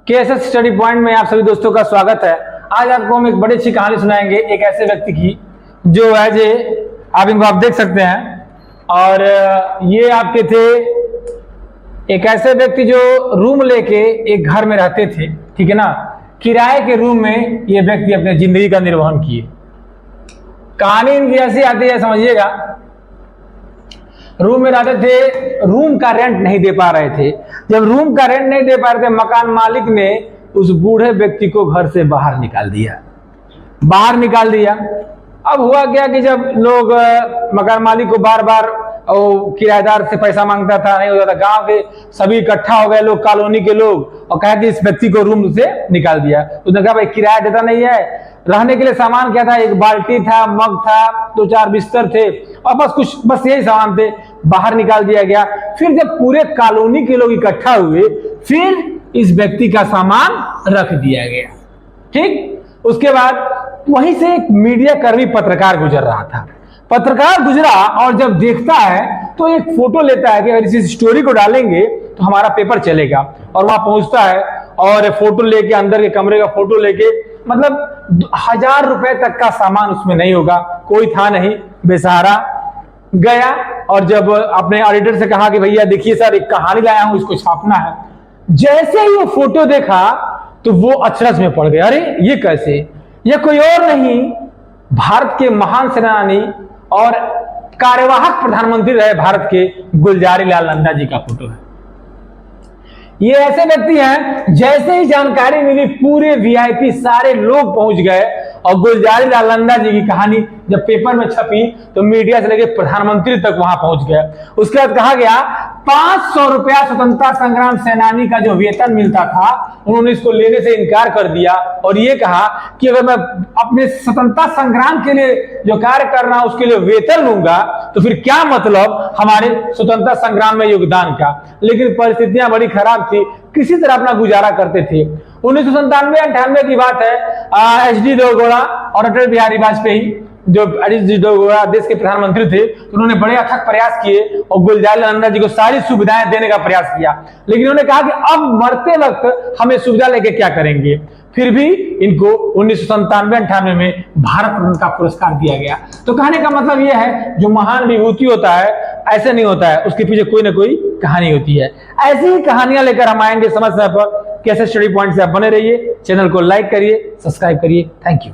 KSS study point में आप सभी दोस्तों का स्वागत है। आज आपको हम एक बड़ी अच्छी कहानी सुनाएंगे एक ऐसे व्यक्ति की जो एज ए आप इनको आप देख सकते हैं। और ये आपके थे एक ऐसे व्यक्ति जो रूम लेके एक घर में रहते थे, ठीक है ना। किराए के रूम में ये व्यक्ति अपने जिंदगी का निर्वहन किए। कहानी इनकी ऐसी आती है, समझिएगा। रूम में रहते थे, रूम का रेंट नहीं दे पा रहे थे। जब रूम का रेंट नहीं दे पा रहे थे, मकान मालिक ने उस बूढ़े व्यक्ति को घर से बाहर निकाल दिया। अब हुआ क्या कि जब लोग मकान मालिक को बार बार किराएदार से पैसा मांगता था, नहीं होता था, गांव के सभी इकट्ठा हो गए लोग, कॉलोनी के लोग, और कहा कि इस व्यक्ति को रूम से निकाल दिया। उसने कहा भाई किराया देता नहीं है, रहने के लिए सामान क्या था, एक बाल्टी था, मग था, 2-4 बिस्तर थे और बस यही सामान थे। बाहर निकाल दिया गया। फिर जब पूरे कॉलोनी के लोग इकट्ठा हुए, फिर इस व्यक्ति का सामान रख दिया गया। ठीक, उसके बाद वहीं से एक मीडिया कर्मी पत्रकार गुजर रहा था। पत्रकार गुजरा और जब देखता है तो एक फोटो लेता है कि अगर इस स्टोरी को डालेंगे तो हमारा पेपर चलेगा। और वहां पहुंचता है और फोटो लेके, अंदर के कमरे का फोटो लेके, मतलब 1000 रुपए तक का सामान उसमें नहीं होगा, कोई था नहीं, बेसहारा गया। और जब अपने ऑडिटर से कहा कि भैया देखिए सर, एक कहानी लाया हूं, इसको छापना है। जैसे ही वो फोटो देखा तो वो अचरज में पड़ गया। अरे ये कैसे, ये कोई और नहीं, भारत के महान सेनानी और कार्यवाहक प्रधानमंत्री रहे भारत के गुलजारी लाल नंदा जी का फोटो है। ये ऐसे व्यक्ति हैं, जैसे ही जानकारी मिली पूरे वीआईपी सारे लोग पहुंच गए। और गुलजारी लाल नंदा जी की कहानी जब पेपर में छपी तो मीडिया से लेकर प्रधानमंत्री तक वहां पहुंच गया। उसके बाद कहा गया 500 रुपया स्वतंत्रता संग्राम सेनानी का जो वेतन मिलता था, उन्होंने इसको लेने से इनकार कर दिया और ये कहा कि अगर मैं अपने स्वतंत्रता संग्राम के लिए जो कार्य कर रहा हूं उसके लिए वेतन लूंगा तो फिर क्या मतलब हमारे स्वतंत्रता संग्राम में योगदान का। लेकिन परिस्थितियां बड़ी खराब थी, किसी तरह अपना गुजारा करते थे। 1997-98 की बात है। एच.डी. देवेगौड़ा और अटल बिहारी वाजपेयी, जो एच.डी. देवेगौड़ा देश के प्रधानमंत्री थे, तो उन्होंने बड़े अथक प्रयास किए और गुलजारी लाल नंदा जी को सारी सुविधाएं देने का प्रयास किया। लेकिन उन्होंने कहा कि अब मरते वक्त हमें सुविधा लेके क्या करेंगे। फिर भी इनको 1997-98 में भारत रत्न का पुरस्कार दिया गया। तो कहने का मतलब यह है, जो महान विभूति होता है ऐसे नहीं होता है, उसके पीछे कोई ना कोई कहानी होती है। ऐसी ही कहानियां लेकर हम आएंगे समय समय पर। केएसएस स्टडी पॉइंट से आप बने रहिए। चैनल को लाइक करिए, सब्सक्राइब करिए। Thank you.